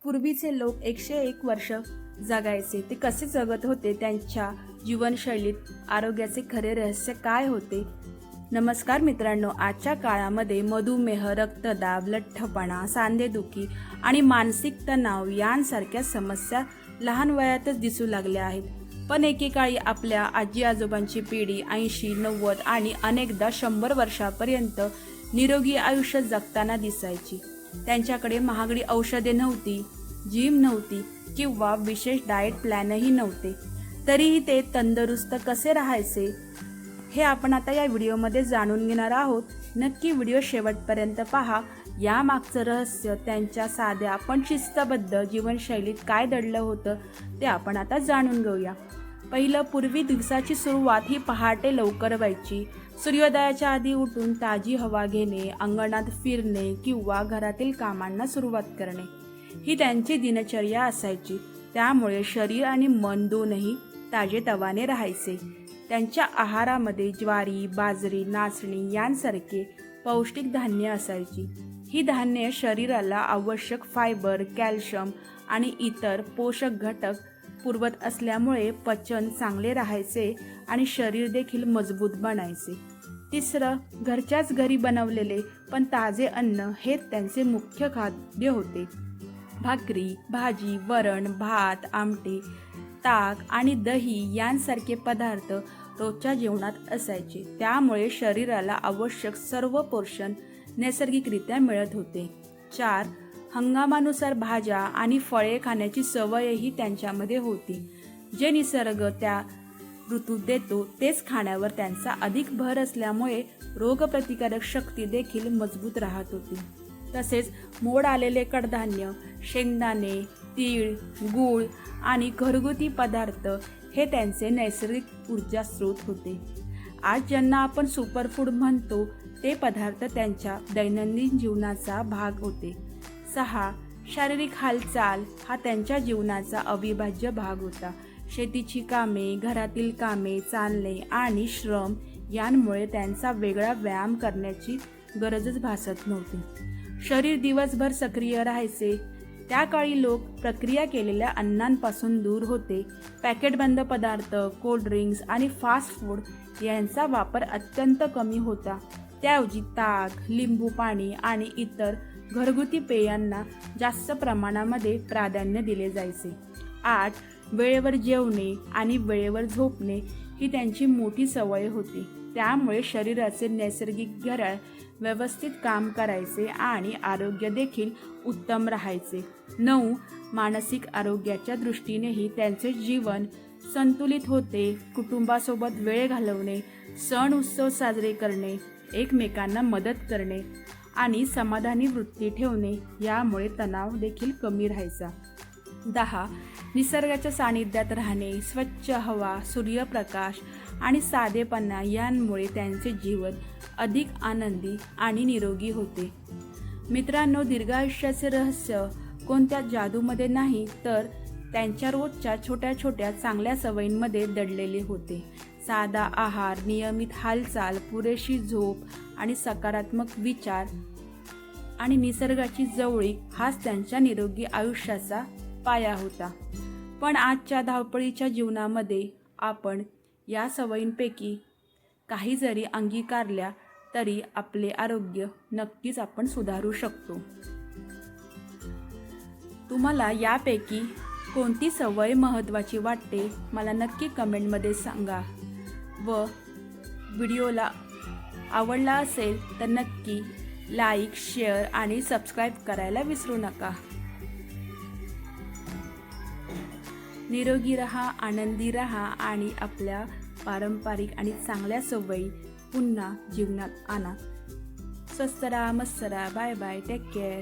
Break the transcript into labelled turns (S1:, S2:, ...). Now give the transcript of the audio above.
S1: पूर्वीचे लोक 101 वर्ष जगायचे. ते कसे जगत होते? त्यांच्या जीवनशैलीत आरोग्याचे खरे रहस्य काय होते? नमस्कार मित्रांनो, आजच्या काळामध्ये मधुमेह, रक्तदाब, लठ्ठपणा, सांधेदुखी आणि मानसिक तणाव यांसारख्या समस्या लहान वयातच दिसू लागल्या आहेत. पण एकेकाळी आपल्या आजी आजोबांची पिढी 80, 90 आणि अनेकदा 100 वर्षापर्यंत निरोगी आयुष्य जगताना दिसायची. त्यांच्याकडे महागडी औषधे नव्हती, जिम नव्हती किंवा विशेष डाएट प्लॅनही नव्हते. तरीही ते तंदुरुस्त कसे राहायचे हे आपण आता या व्हिडिओमध्ये जाणून घेणार आहोत. नक्की व्हिडिओ शेवटपर्यंत पहा. यामागचं रहस्य, त्यांच्या साध्या पण शिस्तबद्ध जीवनशैलीत काय दडलं होतं ते आपण आता जाणून घेऊया. पहिलं, पूर्वी दिवसाची सुरुवात ही पहाटे लवकर व्हायची. सूर्योदयाच्या आधी उठून ताजी हवा घेणे, अंगणात फिरणे किंवा घरातील कामांना सुरुवात करणे ही त्यांची दिनचर्या असायची. त्यामुळे शरीर आणि मन दोनही ताजेतवाने राहायचे. त्यांच्या आहारामध्ये ज्वारी, बाजरी, नाचणी यांसारखे पौष्टिक धान्य असायची. ही धान्ये शरीराला आवश्यक फायबर, कॅल्शियम आणि इतर पोषक घटक पुरवत असल्यामुळे पचन चांगले राहायचे आणि शरीर देखील मजबूत बनायचे. तिसरं, घरच्याच घरी बनवलेले पण ताजे अन्न हे त्यांचे मुख्य खाद्य होते. भाकरी, भाजी, वरण, भात, आमटी, ताक आणि दही यांसारखे पदार्थ रोजच्या जेवणात असायचे. त्यामुळे शरीराला आवश्यक सर्व पोषण नैसर्गिकरित्या मिळत होते. 4, हंगामानुसार भाज्या आणि फळे खाण्याची सवयही त्यांच्यामध्ये होती. जे निसर्ग त्या ऋतूत देतो तेच खाण्यावर त्यांचा अधिक भर असल्यामुळे रोगप्रतिकारक शक्ती देखील मजबूत राहत होती. तसेच मोड आलेले कडधान्य, शेंगदाणे, तीळ, गूळ आणि घरगुती पदार्थ हे त्यांचे नैसर्गिक ऊर्जा स्रोत होते. आज ज्यांना आपण सुपरफूड म्हणतो ते पदार्थ त्यांच्या दैनंदिन जीवनाचा भाग होते. 6, शारीरिक हालचाल हा त्यांच्या जीवनाचा अविभाज्य भाग होता. शेतीची कामे, घरातील कामे, चालणे आणि श्रम यांमुळे त्यांचा वेगळा व्यायाम करण्याची गरजच भासत नव्हती. शरीर दिवसभर सक्रिय राहायचे. त्या काळी लोक प्रक्रिया केलेल्या अन्नांपासून दूर होते. पॅकेटबंद पदार्थ, कोल्ड्रिंक्स आणि फास्ट फूड यांचा वापर अत्यंत कमी होता. त्याऐवजी ताक, लिंबू पाणी आणि इतर घरगुती पेयांना जास्त प्रमाणामध्ये प्राधान्य दिले जायचे. 8, वेळेवर जेवणे आणि वेळेवर झोपणे ही त्यांची मोठी सवय होती. त्यामुळे शरीराचे नैसर्गिक घड्याळ व्यवस्थित काम करायचे आणि आरोग्य देखील उत्तम राहायचे. 9, मानसिक आरोग्याच्या दृष्टीनेही त्यांचे जीवन संतुलित होते. कुटुंबासोबत वेळ घालवणे, सण उत्सव साजरे करणे, एकमेकांना मदत करणे आणि समाधानी वृत्ती ठेवणे यामुळे तणाव देखील कमी राहायचा. 10, निसर्गाच्या सानिध्यात राहणे, स्वच्छ हवा, सूर्यप्रकाश आणि साधेपणा यांमुळे त्यांचे जीवन अधिक आनंदी आणि निरोगी होते. मित्रांनो, दीर्घायुष्याचे रहस्य कोणत्या जादूमध्ये नाही तर त्यांच्या रोजच्या छोट्या छोट्या चांगल्या सवयींमध्ये दडलेले होते. साधा आहार, नियमित हालचाल, पुरेशी झोप आणि सकारात्मक विचार आणि निसर्गाची जवळीक हाच त्यांच्या निरोगी आयुष्याचा पाया होता. पण आजच्या धावपळीच्या जीवनामध्ये आपण या सवयींपैकी काही जरी अंगीकारल्या तरी आपले आरोग्य नक्कीच आपण सुधारू शकतो. तुम्हाला यापैकी कोणती सवय महत्त्वाची वाटते मला नक्की कमेंटमध्ये सांगा. व व्हिडिओला आवडला असेल तर नक्की लाईक, शेअर आणि सबस्क्राईब करायला विसरू नका. निरोगी रहा, आनंदी रहा आणि आपल्या पारंपरिक आणि चांगल्या सवयी पुन्हा जीवनात आणा. स्वस्त रहा, मस्त रहा. Bye bye, take care.